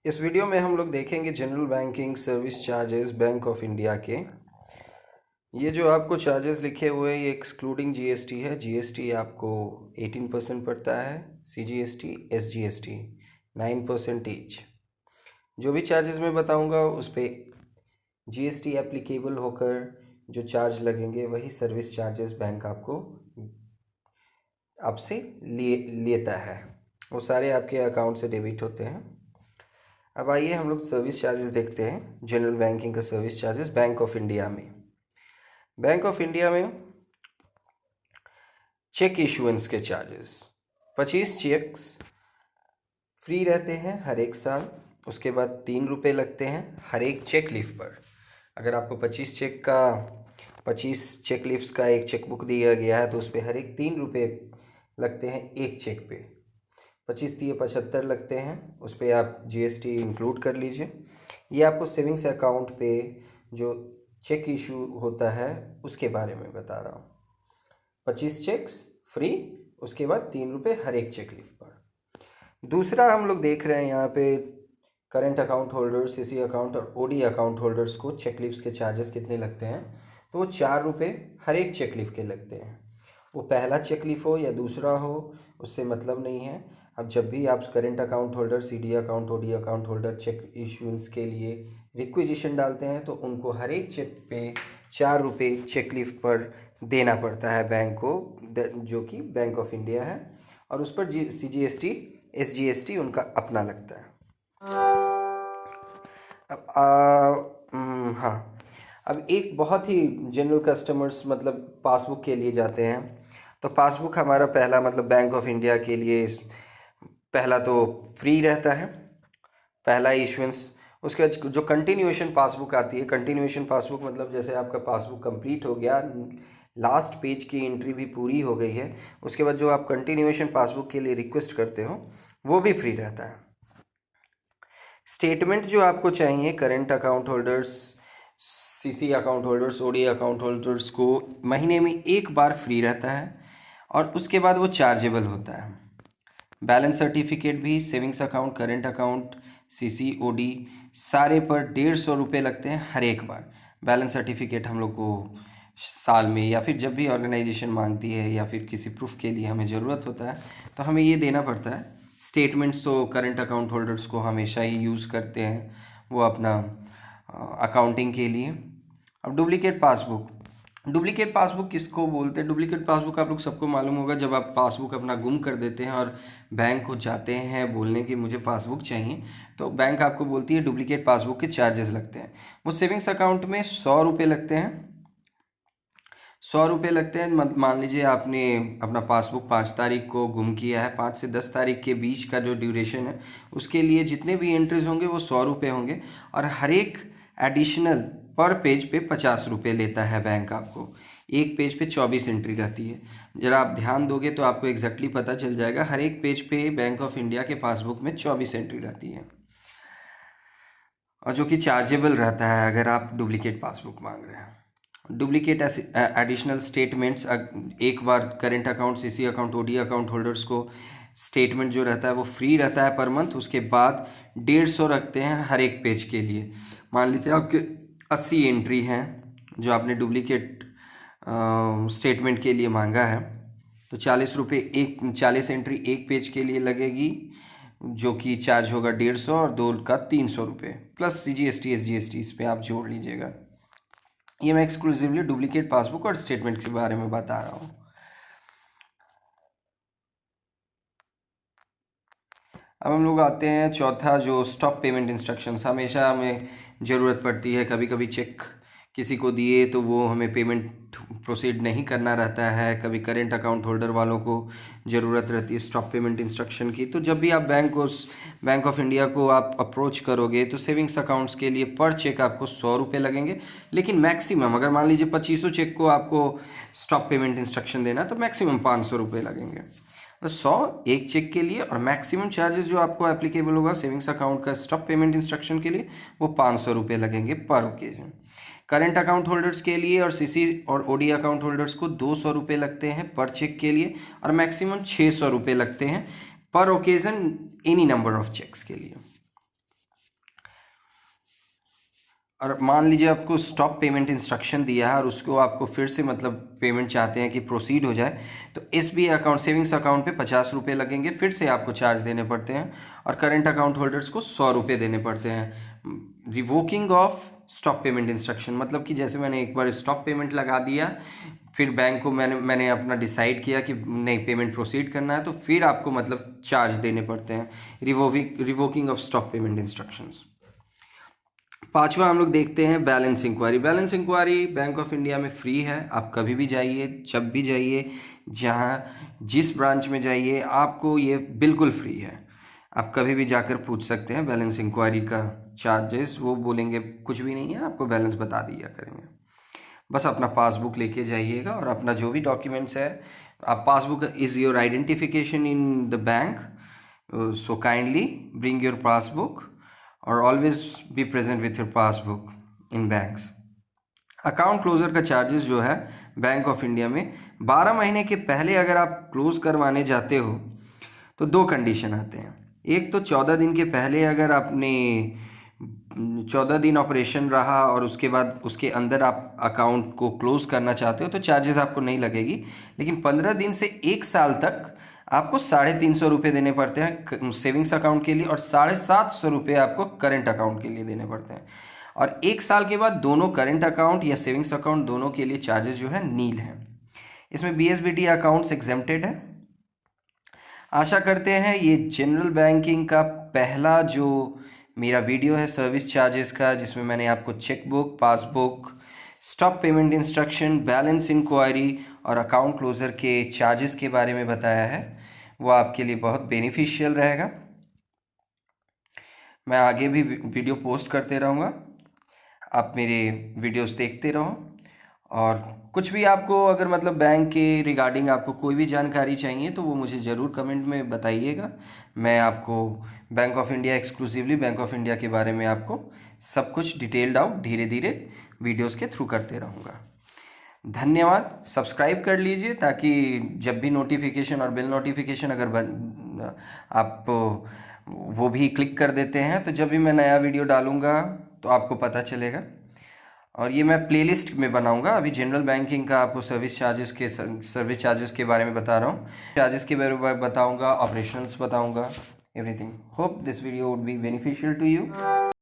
इस वीडियो में हम लोग देखेंगे general banking service charges bank of India के। ये जो आपको चार्जेस लिखे हुए हैं ये एक्सक्लूडिंग जीएसटी है। जीएसटी आपको 18% पड़ता है, सीजीएसटी एसजीएसटी 9% ईच। जो भी चार्जेस मैं बताऊंगा उस पर जीएसटी एप्लीकेबल होकर जो चार्ज लगेंगे वही सर्विस चार्जेस बैंक आपको आपसे लेता है। वो सारे आपके अकाउंट से डेबिट होते हैं। अब आइए हम लोग सर्विस चार्जेस देखते हैं। जनरल बैंकिंग का service charges bank of India में। बैंक ऑफ इंडिया में चेक इशुएंस के चार्जेस 25 चेक्स फ्री रहते हैं हर एक साल। उसके बाद 3 रुपये लगते हैं हर एक चेक लीफ पर। अगर आपको 25 चेक लीफ्स का एक चेक बुक दिया गया है तो उस पर हर एक 3 रुपये लगते हैं एक चेक पे। 25 × 3 = 75 लगते हैं। उस पर आप जीएसटी इंक्लूड कर लीजिए। ये आपको सेविंग्स अकाउंट पे जो चेक इशू होता है उसके बारे में बता रहा हूँ। 25 चेक्स फ्री, उसके बाद 3 रुपये हर एक चेक लीफ पर। दूसरा हम लोग देख रहे हैं यहाँ पे current account holders, CC account और ओडी अकाउंट होल्डर्स को चेक लीफ्स के चार्जेस कितने लगते हैं। तो वो 4 रुपये हर एक चेक लीफ के लगते हैं। वो पहला चेक लीफ हो या दूसरा हो उससे मतलब नहीं है। अब जब भी आप current account holder, CD account, OD account holder cheque issuance के लिए रिक्विजिशन डालते हैं तो उनको हर एक चेक पे 4 रुपये चेक लीफ पर देना पड़ता है बैंक को, जो कि बैंक ऑफ इंडिया है। और उस पर सीजीएसटी एसजीएसटी उनका अपना लगता है। अब हाँ, अब एक बहुत ही जनरल कस्टमर्स मतलब पासबुक के लिए जाते हैं तो पासबुक हमारा पहला मतलब बैंक ऑफ इंडिया के लिए पहला तो फ्री रहता है, पहला इशुएंस। उसके बाद जो कंटिन्यूएशन पासबुक आती है, कंटिन्यूएशन पासबुक मतलब जैसे आपका पासबुक कंप्लीट हो गया, लास्ट पेज की एंट्री भी पूरी हो गई है, उसके बाद जो आप कंटिन्यूएशन पासबुक के लिए रिक्वेस्ट करते हो वो भी फ्री रहता है। स्टेटमेंट जो आपको चाहिए current account holders, CC account holders, OD account holders को महीने में एक बार फ्री रहता है और उसके बाद वो चार्जेबल होता है। बैलेंस सर्टिफिकेट भी savings account, current account, CC, OD सारे पर 150 रुपये लगते हैं हर एक बार। बैलेंस सर्टिफिकेट हम लोग को साल में या फिर जब भी ऑर्गेनाइजेशन मांगती है या फिर किसी प्रूफ के लिए हमें ज़रूरत होता है तो हमें ये देना पड़ता है। स्टेटमेंट्स तो करंट अकाउंट होल्डर्स को हमेशा ही यूज़ करते हैं वो अपना अकाउंटिंग के लिए। अब डुप्लीकेट पासबुक किसको बोलते हैं? डुप्लीकेट पासबुक आप लोग सबको मालूम होगा, जब आप पासबुक अपना गुम कर देते हैं और बैंक को जाते हैं बोलने कि मुझे पासबुक चाहिए तो बैंक आपको बोलती है डुप्लीकेट पासबुक के चार्जेस लगते हैं। वो सेविंग्स अकाउंट में 100 रुपये लगते हैं। 100 रुपये लगते हैं। मान लीजिए आपने अपना पासबुक 5 तारीख को गुम किया है, 5 से 10 तारीख के बीच का जो ड्यूरेशन है उसके लिए जितने भी एंट्रीज होंगे वो 100 रुपये होंगे। और हर एक एडिशनल पर पेज पे 50 रुपये लेता है बैंक आपको। एक पेज पे 24 एंट्री रहती है। ज़रा आप ध्यान दोगे तो आपको एग्जैक्टली पता चल जाएगा। हर एक पेज पे बैंक ऑफ इंडिया के पासबुक में 24 एंट्री रहती है और जो कि चार्जेबल रहता है अगर आप डुप्लीकेट पासबुक मांग रहे हैं। डुप्लीकेट एडिशनल स्टेटमेंट्स, एक बार current account, CC account, OD account holders को स्टेटमेंट जो रहता है वो फ्री रहता है पर मंथ। उसके बाद 150 रखते हैं हर एक पेज के लिए। मान लीजिए आपके 80 एंट्री हैं जो आपने डुप्लीकेट स्टेटमेंट के लिए मांगा है तो 40 एंट्री एक पेज के लिए लगेगी जो कि चार्ज होगा 150 और 2 का 300 रुपये प्लस सीजीएसटी एसजीएसटी इस पर आप जोड़ लीजिएगा। ये मैं एक्सक्लूसिवली डुप्लीकेट पासबुक और स्टेटमेंट के बारे में बता रहा हूँ। अब हम लोग आते हैं चौथा, जो स्टॉप पेमेंट इंस्ट्रक्शंस हमेशा हमें ज़रूरत पड़ती है। कभी कभी चेक किसी को दिए तो वो हमें पेमेंट प्रोसीड नहीं करना रहता है। कभी करेंट अकाउंट होल्डर वालों को ज़रूरत रहती है स्टॉप पेमेंट इंस्ट्रक्शन की। तो जब भी आप बैंक ऑफ इंडिया को आप अप्रोच करोगे तो सेविंग्स अकाउंट्स के लिए पर चेक आपको 100 रुपये लगेंगे। लेकिन मैक्सिमम अगर मान लीजिए 25 चेक को आपको स्टॉप पेमेंट इंस्ट्रक्शन देना तो मैक्सिमम 500 रुपये लगेंगे। तो 100 एक चेक के लिए और मैक्सिमम चार्जेस जो आपको एप्लीकेबल होगा सेविंग्स अकाउंट का स्टॉप पेमेंट इंस्ट्रक्शन के लिए वो 500 रुपये लगेंगे पर ओकेजन। करंट अकाउंट होल्डर्स के लिए और सीसी और ओडी अकाउंट होल्डर्स को 200 रुपये लगते हैं पर चेक के लिए और मैक्सिमम 600 रुपये लगते हैं पर occasion any number of cheques के लिए। और मान लीजिए आपको स्टॉप पेमेंट इंस्ट्रक्शन दिया है और उसको आपको फिर से मतलब पेमेंट चाहते हैं कि प्रोसीड हो जाए, तो SBI अकाउंट सेविंग्स अकाउंट पे 50 रुपये लगेंगे, फिर से आपको चार्ज देने पड़ते हैं। और करंट अकाउंट होल्डर्स को 100 रुपये देने पड़ते हैं। Revoking of stop payment instruction मतलब कि जैसे मैंने एक बार स्टॉप पेमेंट लगा दिया, फिर बैंक को मैंने अपना डिसाइड किया कि नहीं पेमेंट प्रोसीड करना है, तो फिर आपको मतलब चार्ज देने पड़ते हैं। Revoking of stop payment instructions. पांचवा हम लोग देखते हैं balance inquiry. Balance inquiry bank of India में फ्री है, आप कभी भी जाइए, जब भी जाइए, जहाँ जिस ब्रांच में जाइए, आपको ये बिल्कुल फ्री है। आप कभी भी जाकर पूछ सकते हैं। बैलेंस इंक्वायरी का चार्जेस वो बोलेंगे कुछ भी नहीं है, आपको बैलेंस बता दिया करेंगे। बस अपना पासबुक लेके जाइएगा और अपना जो भी डॉक्यूमेंट्स है, आप passbook is your identification in the bank, so kindly bring your passbook और always be present with your passbook in banks. Account closure का चार्जेस जो है बैंक ऑफ इंडिया में, 12 महीने के पहले अगर आप क्लोज करवाने जाते हो तो 2 कंडीशन आते हैं। एक तो 14 दिन के पहले अगर आपने 14 दिन ऑपरेशन रहा और उसके बाद उसके अंदर आप अकाउंट को क्लोज करना चाहते हो तो चार्जेस आपको नहीं लगेगी। लेकिन 15 दिन से 1 साल तक आपको 350 रुपये देने पड़ते हैं सेविंग्स अकाउंट के लिए, और 750 रुपये आपको करंट अकाउंट के लिए देने पड़ते हैं। और 1 साल के बाद दोनों करंट अकाउंट या सेविंग्स अकाउंट दोनों के लिए चार्जेस जो है नील हैं। इसमें BSBD अकाउंट्स एग्जेम्प्टेड है। आशा करते हैं ये जनरल बैंकिंग का पहला जो मेरा वीडियो है सर्विस चार्जेस का, जिसमें मैंने आपको chequebook, passbook, stop payment instruction, balance inquiry और अकाउंट क्लोजर के चार्जेस के बारे में बताया है, वो आपके लिए बहुत बेनिफिशियल रहेगा। मैं आगे भी वीडियो पोस्ट करते रहूँगा, आप मेरे वीडियोस देखते रहो। और कुछ भी आपको अगर मतलब बैंक के रिगार्डिंग आपको कोई भी जानकारी चाहिए तो वो मुझे ज़रूर कमेंट में बताइएगा। मैं आपको bank of India, exclusively bank of India के बारे में आपको सब कुछ डिटेल्ड आउट धीरे धीरे वीडियोस के थ्रू करते रहूँगा। धन्यवाद। सब्सक्राइब कर लीजिए ताकि जब भी नोटिफिकेशन और बेल नोटिफिकेशन अगर आप वो भी क्लिक कर देते हैं तो जब भी मैं नया वीडियो डालूँगा तो आपको पता चलेगा। और ये मैं प्लेलिस्ट में बनाऊंगा। अभी जनरल बैंकिंग का आपको सर्विस चार्जेस के बारे में बता रहा हूँ, चार्जेस के बारे में बताऊंगा, ऑपरेशंस बताऊंगा, everything. Hope this video would be beneficial to you.